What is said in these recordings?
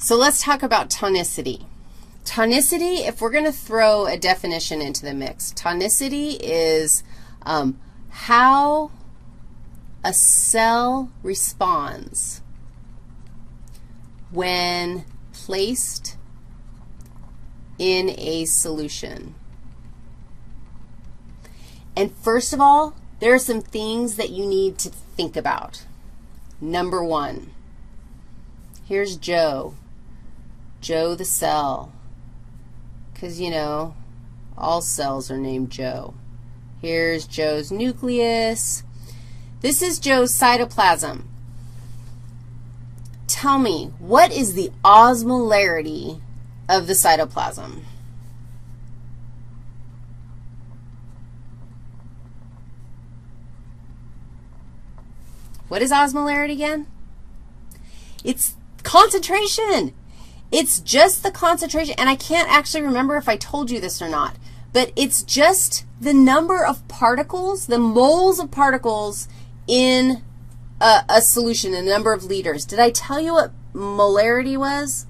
So let's talk about tonicity. Tonicity, if we're going to throw a definition into the mix, tonicity is how a cell responds when placed in a solution. And first of all, there are some things that you need to think about. Number one, here's Joe. Joe the cell. Because, you know, all cells are named Joe. Here's Joe's nucleus. This is Joe's cytoplasm. Tell me, what is the osmolarity of the cytoplasm? What is osmolarity again? It's concentration. It's just the concentration, and I can't actually remember if I told you this or not, but it's just the number of particles, the moles of particles in a solution, the number of liters. Did I tell you what molarity was?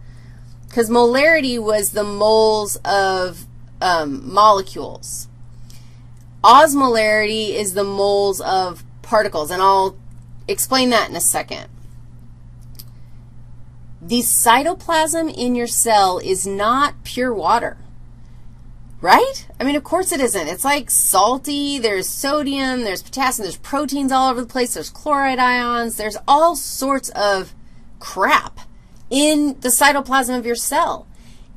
Because molarity was the moles of molecules. Osmolarity is the moles of particles, and I'll explain that in a second. The cytoplasm in your cell is not pure water, right? I mean, of course it isn't. It's like salty. There's sodium. There's potassium. There's proteins all over the place. There's chloride ions. There's all sorts of crap in the cytoplasm of your cell.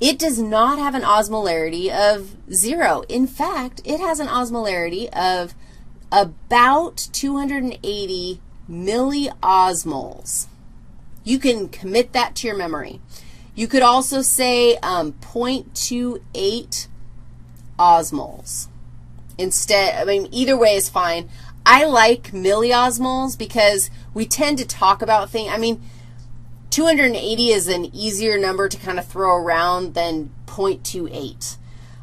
It does not have an osmolarity of 0. In fact, it has an osmolarity of about 280 milliosmoles. You can commit that to your memory. You could also say 0.28 osmoles. Instead, I mean, either way is fine. I like milliosmoles because we tend to talk about things. I mean, 280 is an easier number to kind of throw around than 0.28.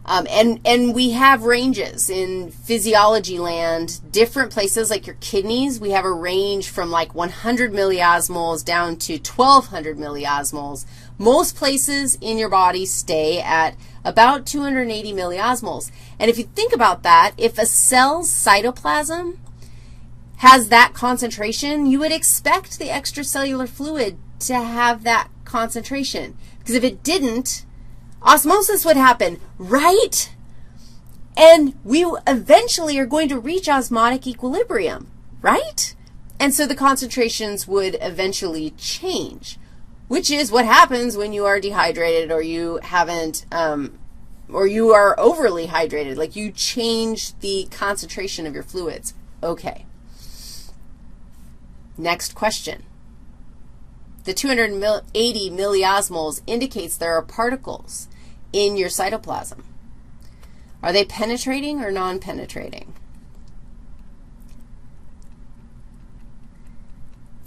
And we have ranges in physiology land, different places like your kidneys. We have a range from like 100 milliosmoles down to 1,200 milliosmoles. Most places in your body stay at about 280 milliosmoles. And if you think about that, if a cell's cytoplasm has that concentration, you would expect the extracellular fluid to have that concentration. Because if it didn't, osmosis would happen, right? And we eventually are going to reach osmotic equilibrium, right? And so the concentrations would eventually change, which is what happens when you are dehydrated or you haven't, or you are overly hydrated, like you change the concentration of your fluids. Okay. Next question. The 280 milliosmoles indicates there are particles in your cytoplasm. Are they penetrating or non-penetrating?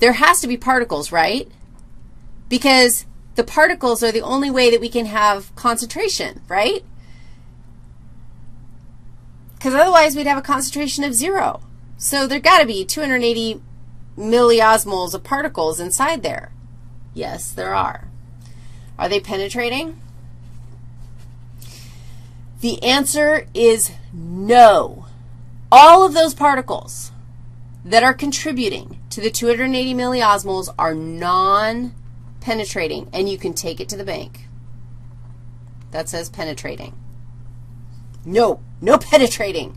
There has to be particles, right? Because the particles are the only way that we can have concentration, right? Because otherwise we'd have a concentration of 0. So there got to be 280 milliosmoles of particles inside there. Yes, there are. Are they penetrating? The answer is no. All of those particles that are contributing to the 280 milliosmoles are non-penetrating, and you can take it to the bank. That says penetrating. No, no penetrating.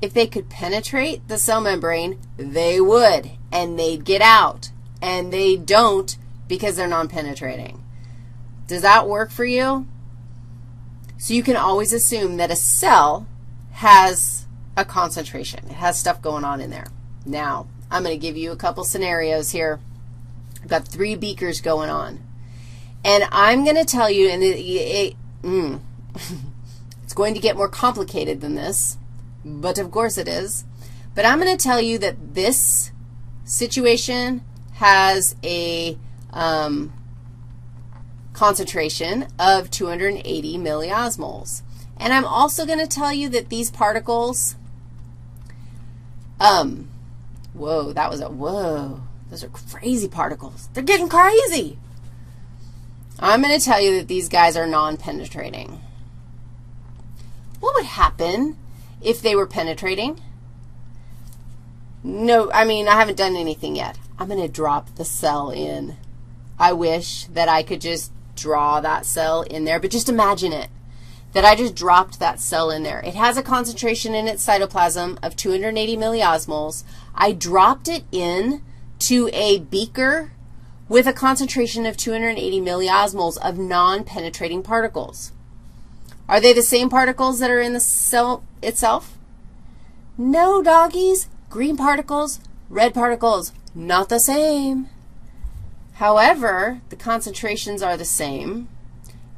If they could penetrate the cell membrane, they would, and they'd get out, and they don't because they're non-penetrating. Does that work for you? So you can always assume that a cell has a concentration. It has stuff going on in there. Now, I'm going to give you a couple scenarios here. I've got 3 beakers going on. And I'm going to tell you, and it's going to get more complicated than this, but of course it is. But I'm going to tell you that this situation has a concentration of 280 milliosmoles. And I'm also going to tell you that these particles, whoa, that was a whoa. Those are crazy particles. They're getting crazy. I'm going to tell you that these guys are non-penetrating. What would happen if they were penetrating? No, I mean, I haven't done anything yet. I'm going to drop the cell in. I wish that I could just draw that cell in there, but just imagine it, that I just dropped that cell in there. It has a concentration in its cytoplasm of 280 milliosmoles. I dropped it in to a beaker with a concentration of 280 milliosmoles of non-penetrating particles. Are they the same particles that are in the cell itself? No, doggies. Green particles, red particles, not the same. However, the concentrations are the same,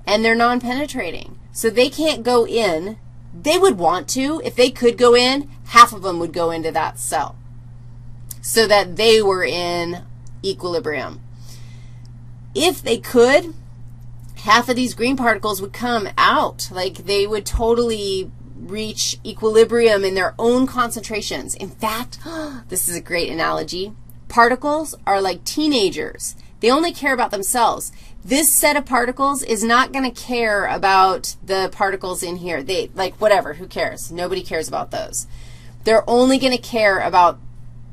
and they're non-penetrating. So they can't go in. They would want to. If they could go in, half of them would go into that cell so that they were in equilibrium. If they could, half of these green particles would come out. Like they would totally reach equilibrium in their own concentrations. In fact, this is a great analogy. Particles are like teenagers. They only care about themselves. This set of particles is not going to care about the particles in here. They, like, whatever, who cares? Nobody cares about those. They're only going to care about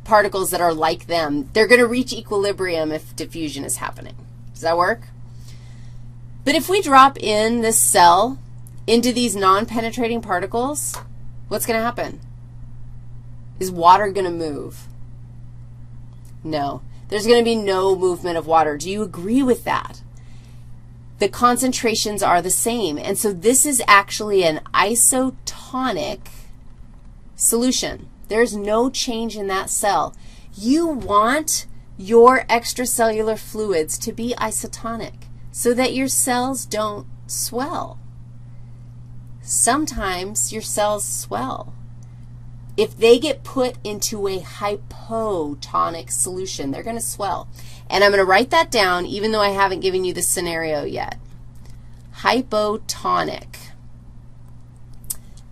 particles that are like them. They're going to reach equilibrium if diffusion is happening. Does that work? But if we drop in this cell into these non-penetrating particles, what's going to happen? Is water going to move? No. There's going to be no movement of water. Do you agree with that? The concentrations are the same. And so this is actually an isotonic solution. There's no change in that cell. You want your extracellular fluids to be isotonic so that your cells don't swell. Sometimes your cells swell. If they get put into a hypotonic solution, they're going to swell. And I'm going to write that down even though I haven't given you the scenario yet. Hypotonic.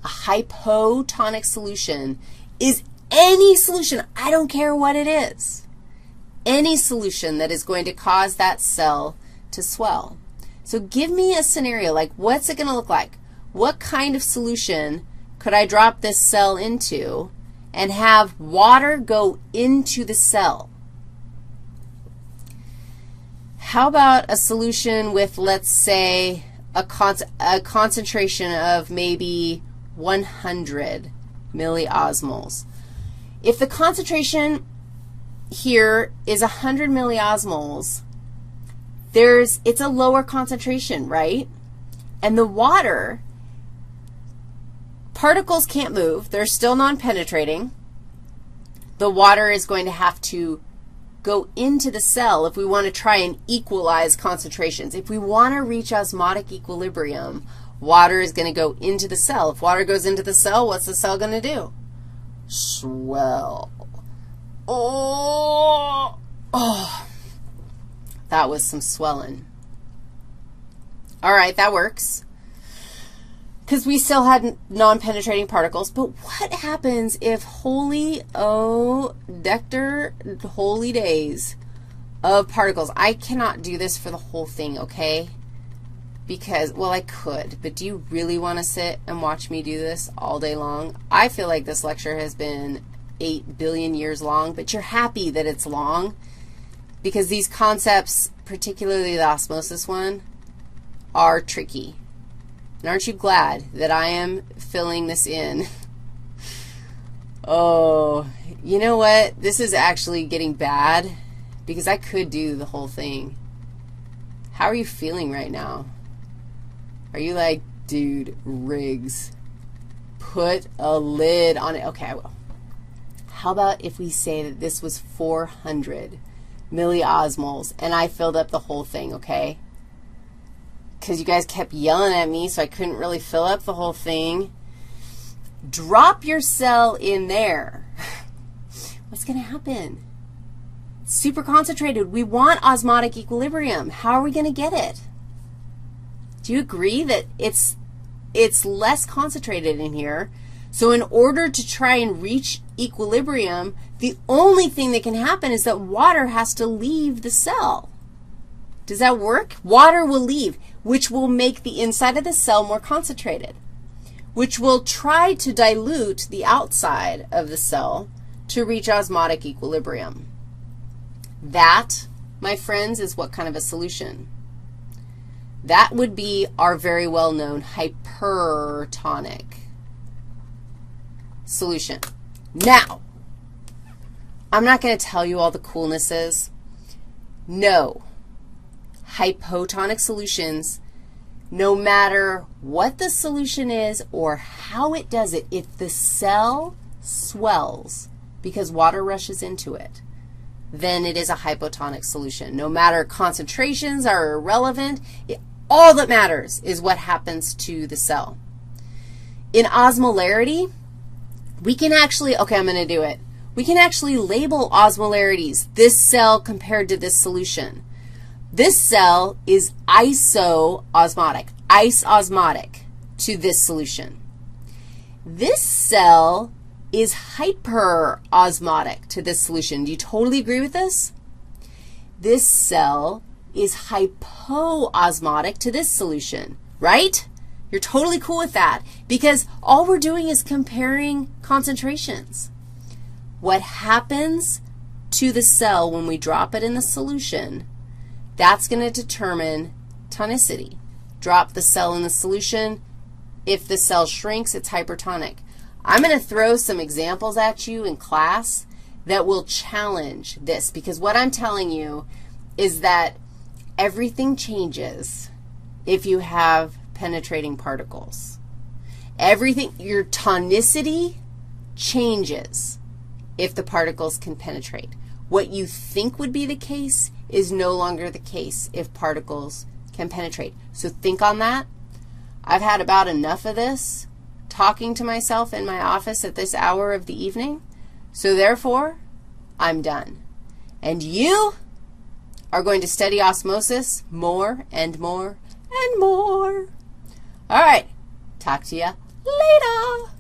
A hypotonic solution is any solution, I don't care what it is, any solution that is going to cause that cell to swell. So give me a scenario, like what's it going to look like? What kind of solution could I drop this cell into and have water go into the cell? How about a solution with, let's say, a concentration of maybe 100 milliosmoles? If the concentration here is 100 milliosmoles, it's a lower concentration, right? And the water, particles can't move. They're still non-penetrating. The water is going to have to go into the cell if we want to try and equalize concentrations. If we want to reach osmotic equilibrium, water is going to go into the cell. If water goes into the cell, what's the cell going to do? Swell. Oh, that was some swelling. All right, that works, because we still had non-penetrating particles. But what happens if holy days of particles? I cannot do this for the whole thing, okay? Because, well, I could, but do you really want to sit and watch me do this all day long? I feel like this lecture has been 8 billion years long, but you're happy that it's long because these concepts, particularly the osmosis one, are tricky. And aren't you glad that I am filling this in? Oh, you know what? This is actually getting bad because I could do the whole thing. How are you feeling right now? Are you like, dude, Riggs, put a lid on it? Okay, I will. How about if we say that this was 400 milliosmoles and I filled up the whole thing, okay? Because you guys kept yelling at me, so I couldn't really fill up the whole thing. Drop your cell in there. What's going to happen? It's super concentrated. We want osmotic equilibrium. How are we going to get it? Do you agree that it's less concentrated in here? So in order to try and reach equilibrium, the only thing that can happen is that water has to leave the cell. Does that work? Water will leave, which will make the inside of the cell more concentrated, which will try to dilute the outside of the cell to reach osmotic equilibrium. That, my friends, is what kind of a solution? That would be our very well-known hypertonic solution. Now, I'm not going to tell you all the coolnesses. No, hypotonic solutions, no matter what the solution is or how it does it, if the cell swells because water rushes into it, then it is a hypotonic solution. No matter concentrations are irrelevant, all that matters is what happens to the cell. In osmolarity, we can actually, okay, I'm going to do it. We can actually label osmolarities, this cell compared to this solution. This cell is isoosmotic, isosmotic to this solution. This cell is hyperosmotic to this solution. Do you totally agree with this? This cell is hypoosmotic to this solution, right? You're totally cool with that because all we're doing is comparing concentrations. What happens to the cell when we drop it in the solution, that's going to determine tonicity. Drop the cell in the solution. If the cell shrinks, it's hypertonic. I'm going to throw some examples at you in class that will challenge this because what I'm telling you is that everything changes if you have penetrating particles. Everything, your tonicity changes if the particles can penetrate. What you think would be the case is no longer the case if particles can penetrate. So think on that. I've had about enough of this talking to myself in my office at this hour of the evening. So therefore, I'm done. And you are going to study osmosis more and more and more. All right. Talk to you later.